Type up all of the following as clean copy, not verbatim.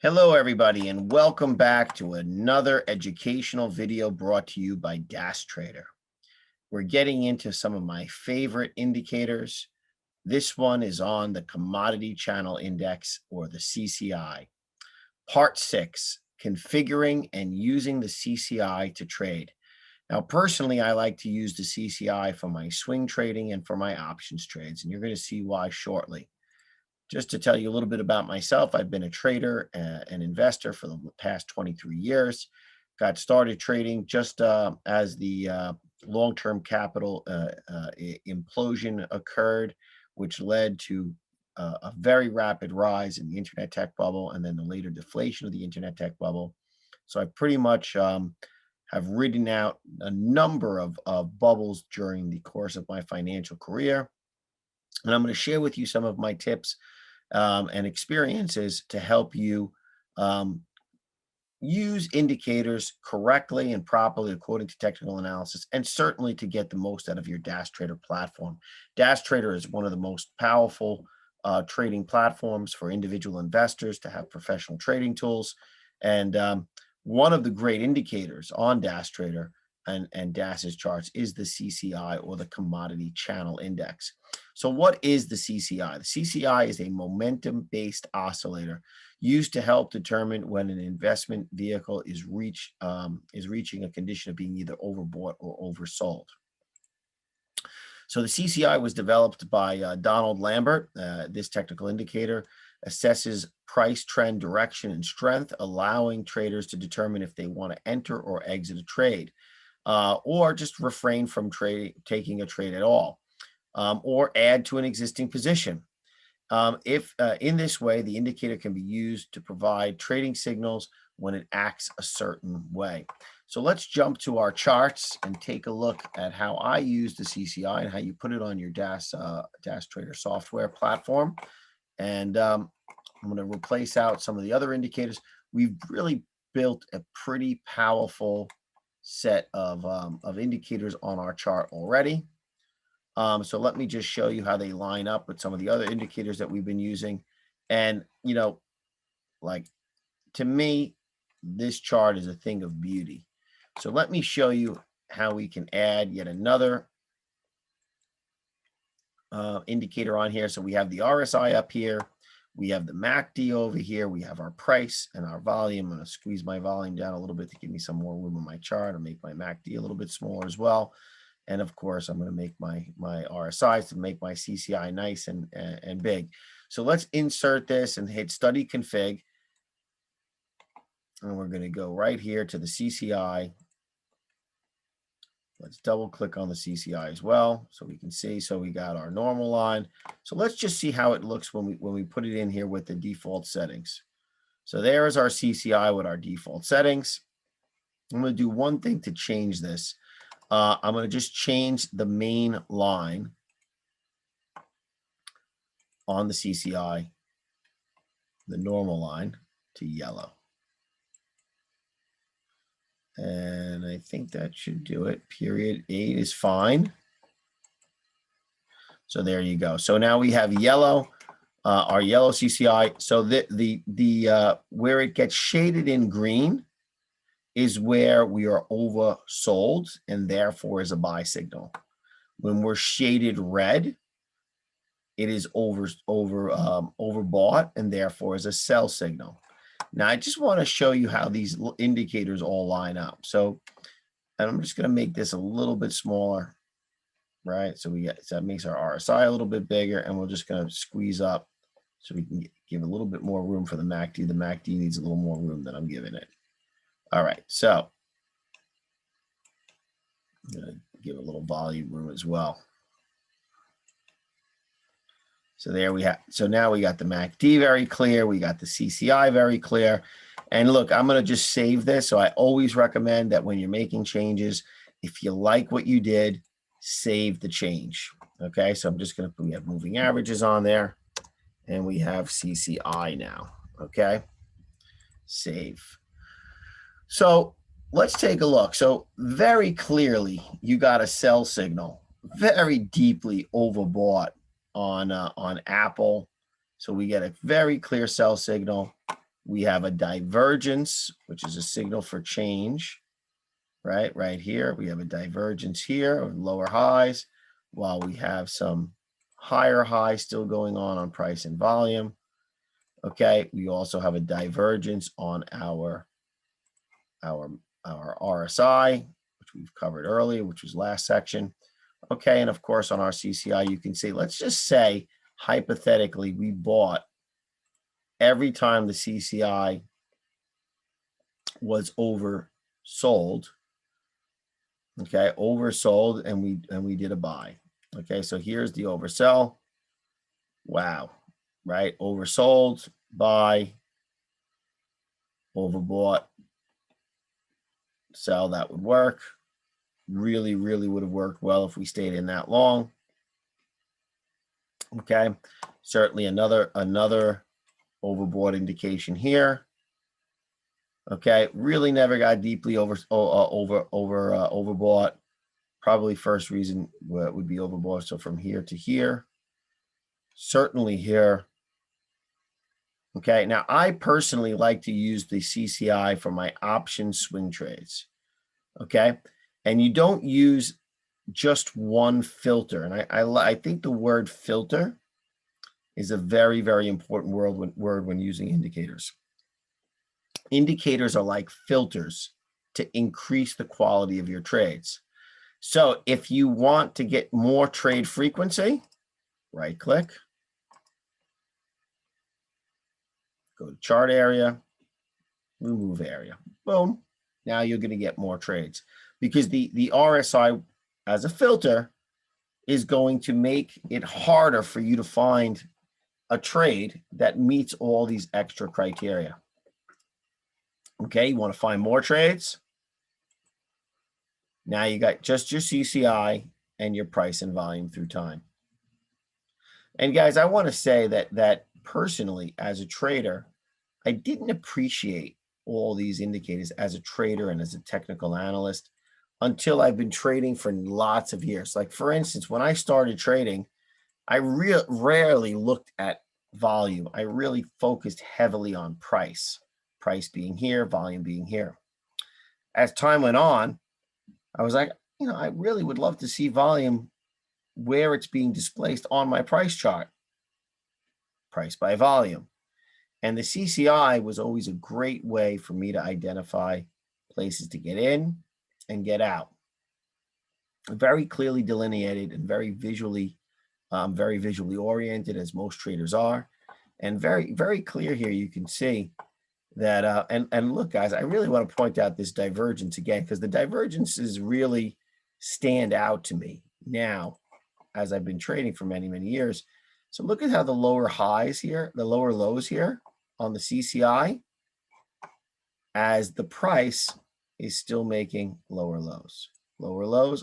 Hello, everybody, and welcome back to another educational video brought to you by DAS Trader. We're getting into some of my favorite indicators. This one is on the Commodity Channel Index, or the CCI. Part 6, configuring and using the CCI to trade. Now, personally, I like to use the CCI for my swing trading and for my options trades, and you're going to see why shortly. Just to tell you a little bit about myself, I've been a trader, an investor for the past 23 years. Got started trading just as the long-term capital implosion occurred, which led to a very rapid rise in the internet tech bubble and then the later deflation of the internet tech bubble. So I pretty much have ridden out a number of bubbles during the course of my financial career. And I'm going to share with you some of my tips and experiences to help you use indicators correctly and properly according to technical analysis, and certainly to get the most out of your DAS Trader platform. DAS Trader is one of the most powerful trading platforms for individual investors to have professional trading tools. And one of the great indicators on DAS Trader and DAS's charts is the CCI, or the Commodity Channel Index. So what is the CCI? The CCI is a momentum-based oscillator used to help determine when an investment vehicle is reaching a condition of being either overbought or oversold. So the CCI was developed by Donald Lambert. This technical indicator assesses price, trend, direction, and strength, allowing traders to determine if they want to enter or exit a trade. Or just refrain from taking a trade at all, or add to an existing position. In this way, the indicator can be used to provide trading signals when it acts a certain way. So let's jump to our charts and take a look at how I use the CCI and how you put it on your DAS Trader software platform. And I'm going to replace out some of the other indicators. We've really built a pretty powerful set of indicators on our chart already. So let me just show you how they line up with some of the other indicators that we've been using. And, you know, like, to me, this chart is a thing of beauty. So let me show you how we can add yet another indicator on here. So we have the RSI up here. We have the MACD over here. We have our price and our volume. I'm going to squeeze my volume down a little bit to give me some more room on my chart and make my MACD a little bit smaller as well. And of course, I'm going to make my RSIs to make my CCI nice and big. So let's insert this and hit Study Config. And we're going to go right here to the CCI. Let's double click on the CCI as well so we can see. So we got our normal line. So let's just see how it looks when we put it in here with the default settings. So there is our CCI with our default settings. I'm going to do one thing to change this. I'm going to just change the main line on the CCI, the normal line, to yellow. And I think that should do it. Period 8 is fine. So there you go. So now we have yellow, our yellow CCI. So the where it gets shaded in green is where we are oversold and therefore is a buy signal. When we're shaded red, it is overbought and therefore is a sell signal. Now, I just want to show you how these indicators all line up. So, and I'm just going to make this a little bit smaller, right? So that makes our RSI a little bit bigger, and we're just going to squeeze up so we can give a little bit more room for the MACD. The MACD needs a little more room than I'm giving it. All right, so I'm going to give a little volume room as well. So there we have, so now we got the MACD very clear. We got the CCI very clear. And look, I'm going to just save this. So I always recommend that when you're making changes, if you like what you did, save the change. Okay, so I'm just going to, we have moving averages on there and we have CCI now. Okay, save. So let's take a look. So very clearly, you got a sell signal, very deeply overbought on Apple. So we get a very clear sell signal. We have a divergence, which is a signal for change, right? Right here, we have a divergence here of lower highs, while we have some higher highs still going on price and volume. Okay, we also have a divergence on our RSI, which we've covered earlier, which was last section. Okay, and of course on our CCI, you can see, let's just say hypothetically we bought every time the CCI was oversold. Okay, oversold, and we did a buy. Okay, so here's the oversell. Wow, right? Oversold, buy, overbought, sell. That would work. Really, really would have worked well if we stayed in that long. Okay, certainly another overbought indication here. Okay, really never got deeply overbought. Probably first reason would be overbought. So from here to here, certainly here. Okay, now I personally like to use the CCI for my option swing trades. Okay, and you don't use just one filter. And I think the word filter is a very, very important word when using indicators. Indicators are like filters to increase the quality of your trades. So if you want to get more trade frequency, right click, go to chart area, remove area, boom. Now you're going to get more trades because the RSI as a filter is going to make it harder for you to find a trade that meets all these extra criteria. Okay, you want to find more trades? Now you got just your CCI and your price and volume through time. And guys, I want to say that personally, as a trader, I didn't appreciate all these indicators as a trader and as a technical analyst until I've been trading for lots of years. Like for instance, when I started trading, I rarely looked at volume. I really focused heavily on price being here, volume being here. As time went on, I was like, I really would love to see volume where it's being displaced on my price chart, price by volume. And the CCI was always a great way for me to identify places to get in and get out. Very clearly delineated and very visually oriented, as most traders are. And very, very clear here. You can see that, and look, guys, I really want to point out this divergence again, because the divergences really stand out to me now as I've been trading for many, many years. So look at how the lower highs here, the lower lows here on the CCI, as the price is still making lower lows,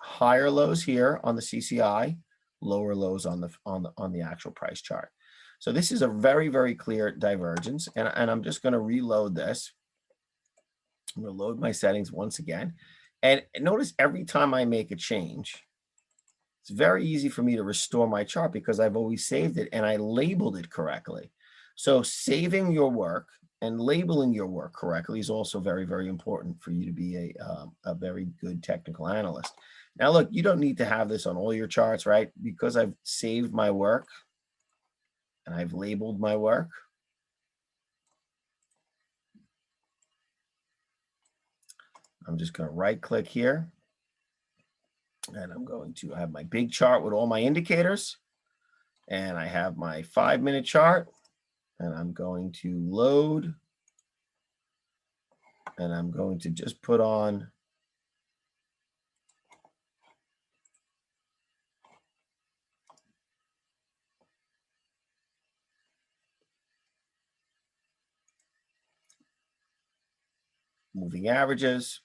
higher lows here on the CCI, lower lows on the actual price chart. So this is a very, very clear divergence, and I'm just going to reload this. I'm going to load my settings once again, and notice every time I make a change, it's very easy for me to restore my chart because I've always saved it and I labeled it correctly. So saving your work and labeling your work correctly is also very, very important for you to be a very good technical analyst. Now, look, you don't need to have this on all your charts, right? Because I've saved my work and I've labeled my work. I'm just going to right click here. And I'm going to have my big chart with all my indicators. And I have my 5-minute chart. And I'm going to load. And I'm going to just put on moving averages.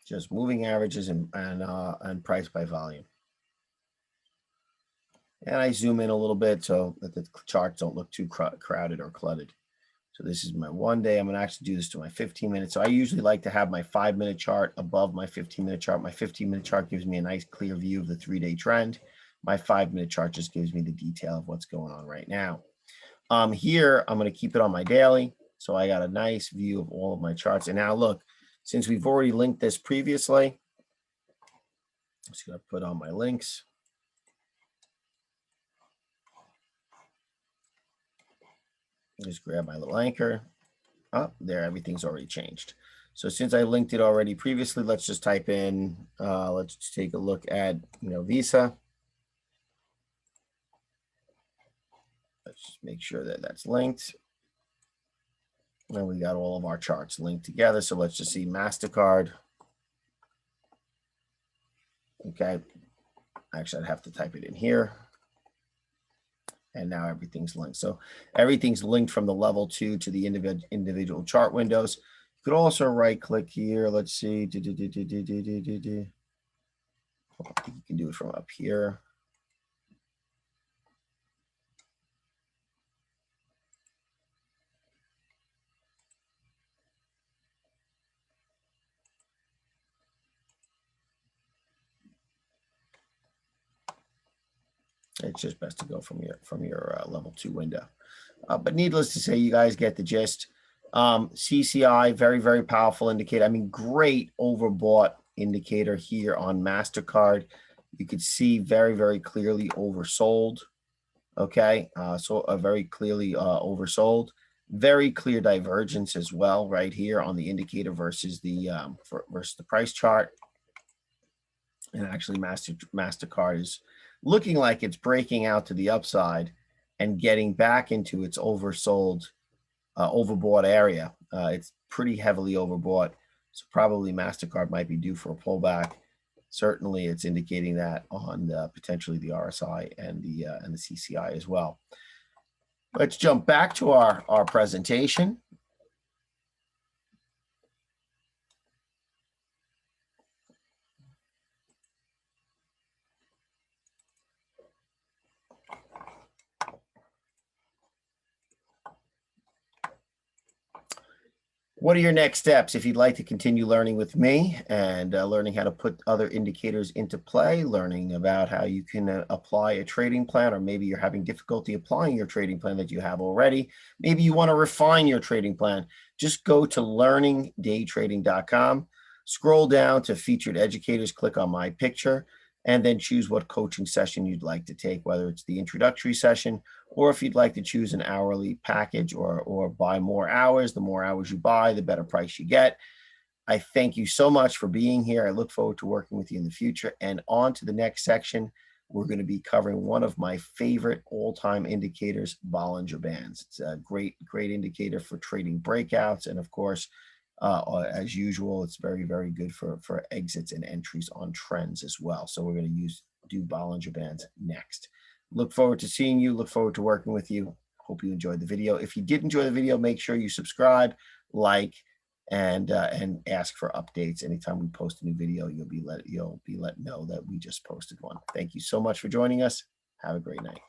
Just moving averages and price by volume. And I zoom in a little bit so that the charts don't look too crowded or cluttered. So this is my 1 day. I'm going to actually do this to my 15 minute. So I usually like to have my 5 minute chart above my 15 minute chart. My 15 minute chart gives me a nice clear view of the 3-day trend. My 5 minute chart just gives me the detail of what's going on right now. Here, I'm going to keep it on my daily. So I got a nice view of all of my charts. And now look, since we've already linked this previously, I'm just going to put on my links. Just grab my little anchor. Oh, there, everything's already changed. So since I linked it already previously, let's just type in, let's just take a look at, Visa. Let's just make sure that that's linked. And we got all of our charts linked together. So let's just see MasterCard. Okay. Actually, I'd have to type it in here. And now everything's linked. So everything's linked from the level 2 to the individual chart windows. You could also right click here. Let's see. I think you can do it from up here. It's just best to go from your level 2 window. But needless to say, you guys get the gist. CCI, very, very powerful indicator. I mean, great overbought indicator here on MasterCard. You could see very, very clearly oversold. Okay, so very clearly oversold. Very clear divergence as well right here on the indicator versus the price chart. And actually, MasterCard is looking like it's breaking out to the upside and getting back into its oversold, overbought area. It's pretty heavily overbought, so probably MasterCard might be due for a pullback. Certainly, it's indicating that on potentially the RSI and the CCI as well. Let's jump back to our presentation. What are your next steps if you'd like to continue learning with me and learning how to put other indicators into play, learning about how you can apply a trading plan, or maybe you're having difficulty applying your trading plan that you have already. Maybe you want to refine your trading plan. Just go to learningdaytrading.com, scroll down to featured educators, click on my picture, and then choose what coaching session you'd like to take, whether it's the introductory session, or if you'd like to choose an hourly package or buy more hours. The more hours you buy, the better price you get. I thank you so much for being here. I look forward to working with you in the future. And on to the next section, we're going to be covering one of my favorite all-time indicators, Bollinger Bands. It's a great indicator for trading breakouts. And of course, as usual, it's very, very good for exits and entries on trends as well. So we're going to do Bollinger Bands next. Look forward to seeing you. Look forward to working with you. Hope you enjoyed the video. If you did enjoy the video, make sure you subscribe, like, and ask for updates. Anytime we post a new video, you'll be let know that we just posted one. Thank you so much for joining us. Have a great night.